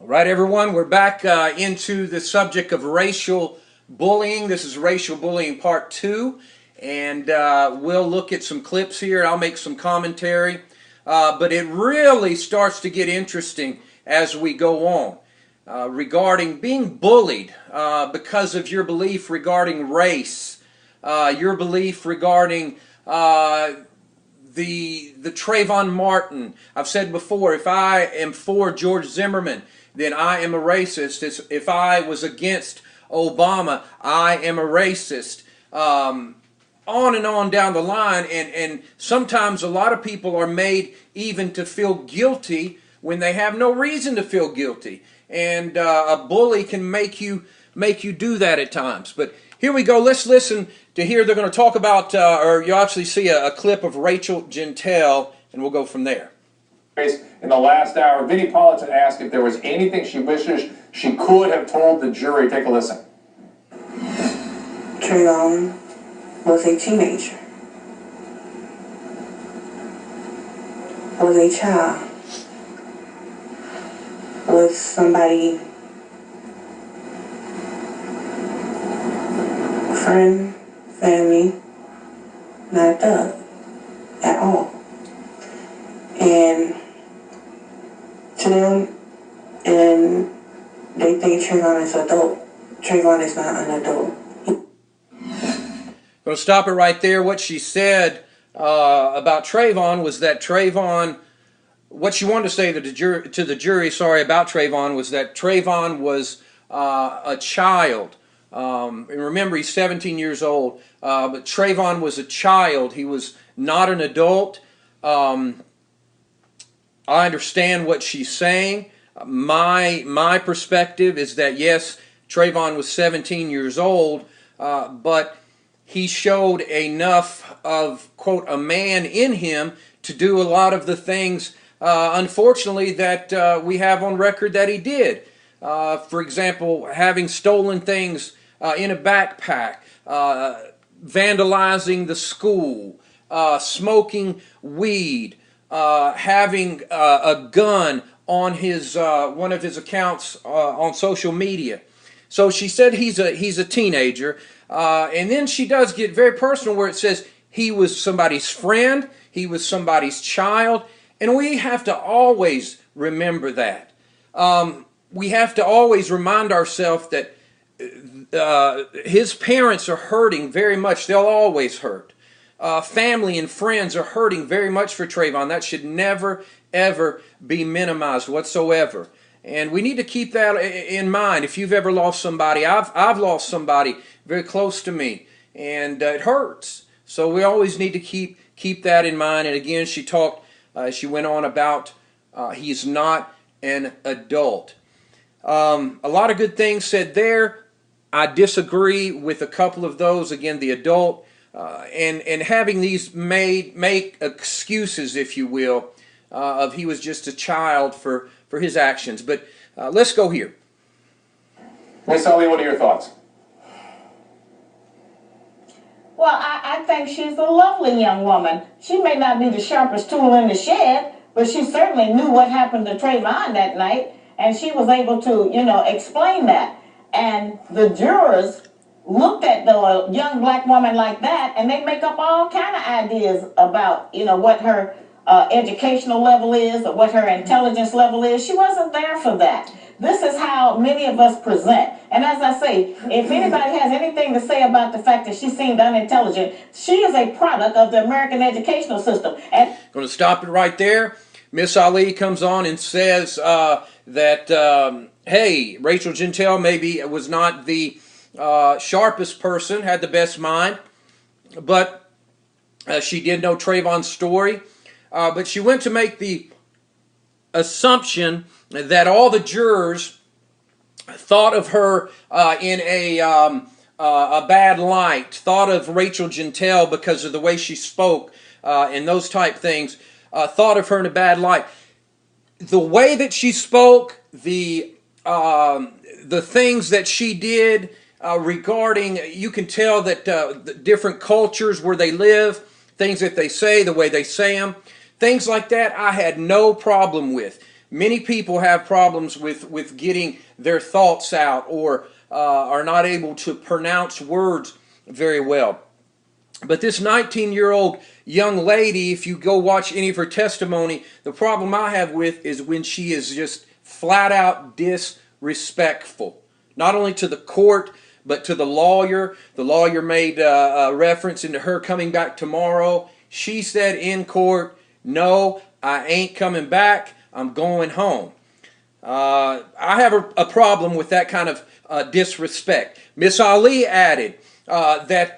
All right, everyone, we're back into the subject of racial bullying. This is Racial Bullying Part 2, and we'll look at some clips here. I'll make some commentary, but it really starts to get interesting as we go on regarding being bullied because of your belief regarding race, your belief regarding the Trayvon Martin. I've said before, if I am for George Zimmerman, then I am a racist. If I was against Obama, I am a racist. On and on down the line, and sometimes a lot of people are made even to feel guilty when they have no reason to feel guilty. And a bully can make you do that at times. But here we go. Let's listen to here. They're going to talk about, or you'll actually see a clip of Rachel Gentile, and we'll go from there. In the last hour, Vinnie Politan asked if there was anything she wishes she could have told the jury. Take a listen. Trayvon was a teenager, was a child, was somebody, friend, family, not a thug at all. And to them, and they think Trayvon is an adult. Trayvon is not an adult. Going to stop it right there. What she said about Trayvon was that Trayvon, what she wanted to say to the jury, about Trayvon was that Trayvon was a child. And remember, he's 17 years old, but Trayvon was a child. He was not an adult. I understand what she's saying. My perspective is that yes, Trayvon was 17 years old, but he showed enough of, quote, a man in him to do a lot of the things, unfortunately, that we have on record that he did. For example, having stolen things in a backpack, vandalizing the school, smoking weed, having a gun on his one of his accounts on social media. So she said he's a teenager, and then she does get very personal where it says he was somebody's friend, he was somebody's child, and we have to always remember that. We have to always remind ourselves that his parents are hurting very much. They'll always hurt. Family and friends are hurting very much for Trayvon. That should never, ever be minimized whatsoever. And we need to keep that in mind. If you've ever lost somebody, I've lost somebody very close to me, and it hurts. So we always need to keep that in mind. And again, she went on about he's not an adult. A lot of good things said there. I disagree with a couple of those. Again, the adult. And having these make excuses, if you will, of he was just a child for his actions. But let's go here. Miss Ali, what are your thoughts? Well, I think she's a lovely young woman. She may not be the sharpest tool in the shed, but she certainly knew what happened to Trayvon that night, and she was able to, explain that. And the jurors looked at the young black woman like that, and they make up all kind of ideas about, what her educational level is or what her intelligence level is. She wasn't there for that. This is how many of us present. And as I say, if anybody has anything to say about the fact that she seemed unintelligent, she is a product of the American educational system. And going to stop it right there. Miss Ali comes on and says that, hey, Rachel Gentile maybe was not the sharpest person, had the best mind, but she did know Trayvon's story. But she went to make the assumption that all the jurors thought of her in a bad light, thought of Rachel Gentile because of the way she spoke and those type things, thought of her in a bad light. The way that she spoke, the things that she did regarding, you can tell that the different cultures where they live, things that they say, the way they say them, things like that, I had no problem with. many people have problems with getting their thoughts out, or are not able to pronounce words very well. But this 19-year-old young lady, if you go watch any of her testimony, the problem I have with is when she is just flat out disrespectful, not only to the court, but to the lawyer. The lawyer made a reference into her coming back tomorrow. She said in court, "No, I ain't coming back. I'm going home." I have a problem with that kind of disrespect. Miss Ali added that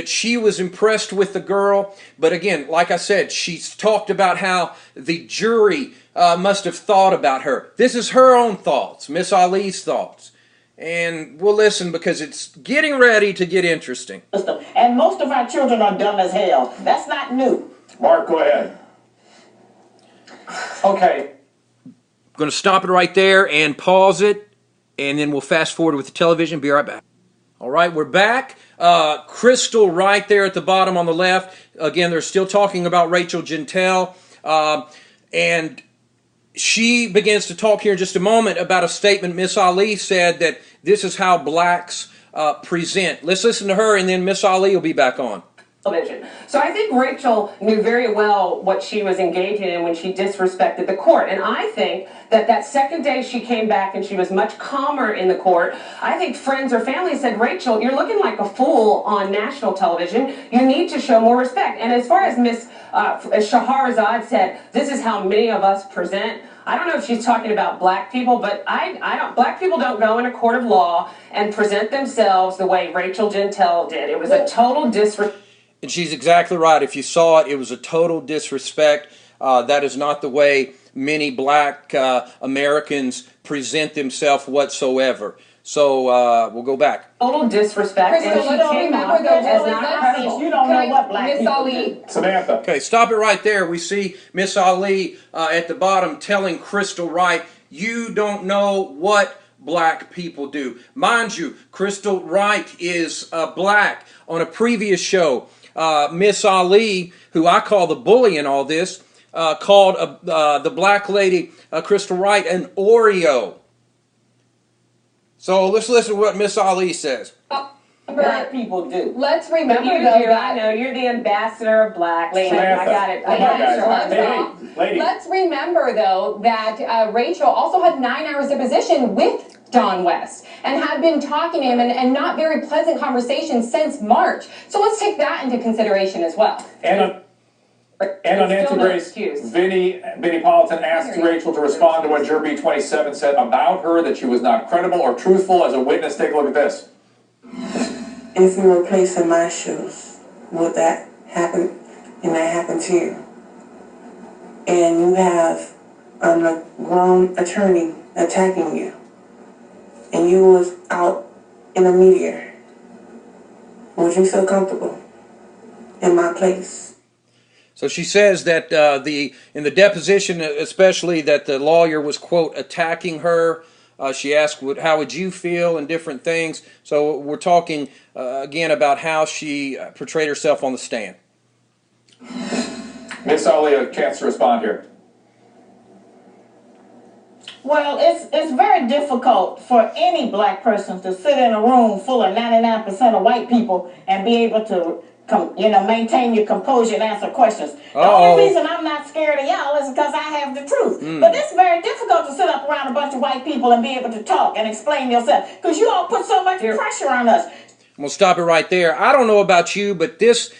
she was impressed with the girl, but again, like I said, she's talked about how the jury must have thought about her. This is her own thoughts, Miss Ali's thoughts. And we'll listen because it's getting ready to get interesting. And most of our children are dumb as hell. That's not new. Mark, go ahead. Okay. I'm going to stop it right there and pause it, and then we'll fast forward with the television. Be right back. All right, we're back. Crystal right there at the bottom on the left. Again, they're still talking about Rachel Jeantel. And she begins to talk here in just a moment about a statement Miss Ali said that this is how blacks present. Let's listen to her, and then Miss Ali will be back on. So I think Rachel knew very well what she was engaging in when she disrespected the court. And I think that second day she came back and she was much calmer in the court. I think friends or family said, "Rachel, you're looking like a fool on national television. You need to show more respect." And as far as Miss Shahrazad said, this is how many of us present. I don't know if she's talking about black people, but black people don't go in a court of law and present themselves the way Rachel Jeantel did. It was a total disrespect. And she's exactly right. If you saw it, it was a total disrespect. That is not the way many black Americans present themselves whatsoever. So we'll go back. Total disrespect. Crystal, let's remember though, you don't know what black Miss people Ali. do. Samantha. Okay, stop it right there. We see Miss Ali at the bottom telling Crystal Wright, "You don't know what black people do." Mind you, Crystal Wright is black. On a previous show, Miss Ali, who I call the bully in all this, called the black lady, Crystal Wright, an Oreo. So let's listen to what Miss Ali says. Black people do. Let's remember You though do. that I know you're the ambassador of black. Lady, Samantha. I got it. Come on, guys. Let's Lady, lady. Let's remember though that Rachel also had 9 hours deposition with Don West and had been talking to him and not very pleasant conversations since March. So let's take that into consideration as well. And on Nancy Still no Grace, excuse. Vinnie Politan asked Rachel to respond to what Juror B27 said about her, that she was not credible or truthful as a witness. Take a look at this. If you were placed in my shoes, would that happen? And that happened to you? And you have a grown attorney attacking you, and you was out in the media, would you feel comfortable in my place? So she says that in the deposition, especially, that the lawyer was, quote, attacking her. She asked, how would you feel, and different things. So we're talking, again, about how she portrayed herself on the stand. Miss Ali, a chance to respond here. Well, it's very difficult for any black person to sit in a room full of 99% of white people and be able to maintain your composure and answer questions. The only reason I'm not scared of y'all is because I have the truth. But it's very difficult to sit up around a bunch of white people and be able to talk and explain yourself, because you all put so much pressure on us. We'll stop it right there. I don't know about you, but this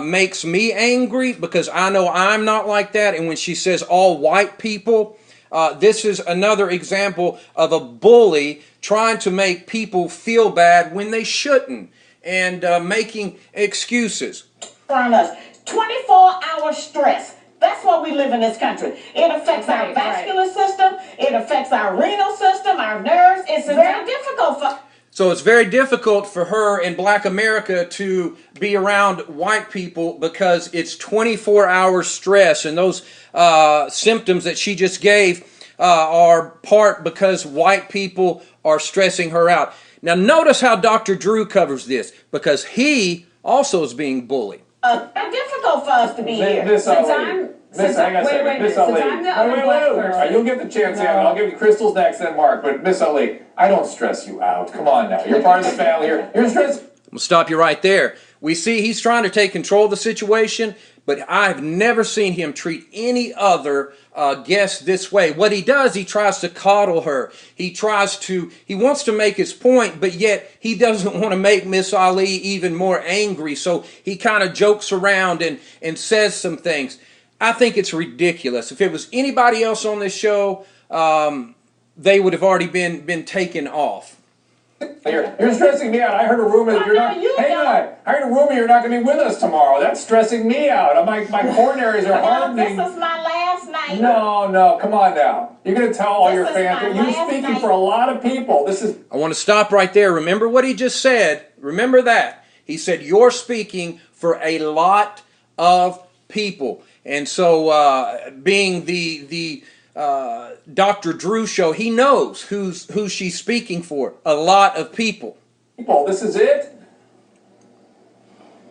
makes me angry, because I know I'm not like that. And when she says all white people, this is another example of a bully trying to make people feel bad when they shouldn't, and making excuses. On us, 24-hour stress. That's what we live in this country. It affects our vascular system. It affects our renal system, our nerves. It's very difficult for. So it's very difficult for her in black America to be around white people, because it's 24-hour stress, and those symptoms that she just gave are part because white people are stressing her out. Now notice how Dr. Drew covers this, because he also is being bullied. It's difficult for us to be here. Miss Since Ali. Miss, hang on a second. wait, Miss since Ali. I'm the other black All right, person. you'll get the chance. I'll give you Crystal's next, then Mark. But Miss Ali, I don't stress you out. Come on now. You're part of the family here. You're stressed. We'll stop you right there. We see he's trying to take control of the situation, but I've never seen him treat any other guest this way. What he does, he tries to coddle her. He wants to make his point, but yet he doesn't want to make Miss Ali even more angry. So he kind of jokes around and says some things. I think it's ridiculous. If it was anybody else on this show, they would have already been taken off. You're stressing me out. I heard a rumor that you're not. Hang on. I heard a rumor you're not going to be with us tomorrow. That's stressing me out. My coronaries are hardening. This is my last night. No, come on now. You're going to tell all your This is fans. my You're last speaking night. for a lot of people. This is. I want to stop right there. Remember what he just said. Remember that. He said, you're speaking for a lot of people. And so being the Dr. Drew show, he knows who she's speaking for. A lot of people. This is it?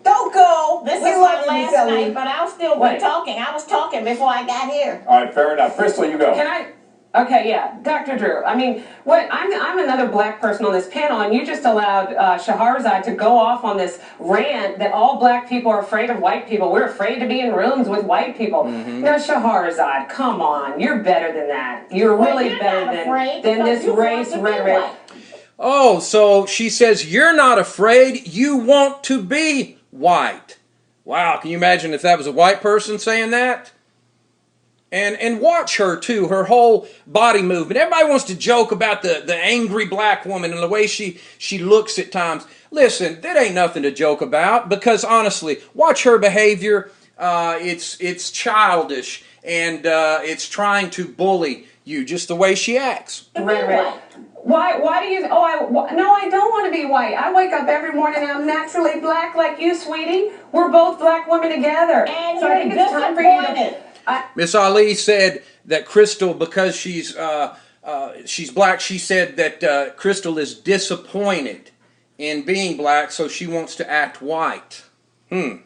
Don't go. This is my love you, last Miss Ellie. night, but I'll still be talking. I was talking before I got here. All right, fair enough. Crystal, you go. Can I? Okay, yeah, Dr. Drew. I mean, I'm another black person on this panel, and you just allowed Shahrazad to go off on this rant that all black people are afraid of white people. We're afraid to be in rooms with white people. Now, Shahrazad, come on, you're better than that. You're really you're better not afraid than because this you want race to be rhetoric. white. Oh, so she says, you're not afraid. You want to be white. Wow, can you imagine if that was a white person saying that? And watch her, too, her whole body movement. Everybody wants to joke about the angry black woman and the way she looks at times. Listen, that ain't nothing to joke about because, honestly, watch her behavior. It's childish, and it's trying to bully you, just the way she acts. Right. Why do you? No, I don't want to be white. I wake up every morning and I'm naturally black like you, sweetie. We're both black women together. And so you're I think it's time for you to. Miss Ali said that Crystal, because she's black, she said that Crystal is disappointed in being black, so she wants to act white. I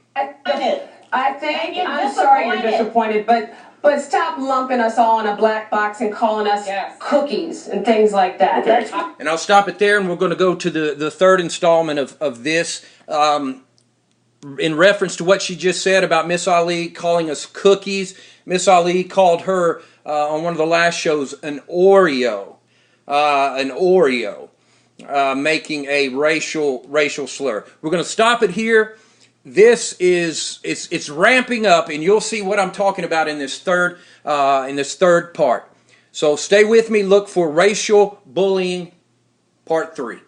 think you're I'm sorry you're disappointed. disappointed, but stop lumping us all in a black box and calling us cookies and things like that. Okay. And I'll stop it there, and we're going to go to the third installment of this. In reference to what she just said about Miss Ali calling us cookies, Miss Ali called her on one of the last shows an Oreo, making a racial slur. We're going to stop it here. This is it's ramping up, and you'll see what I'm talking about in this third part. So stay with me. Look for racial bullying, part 3.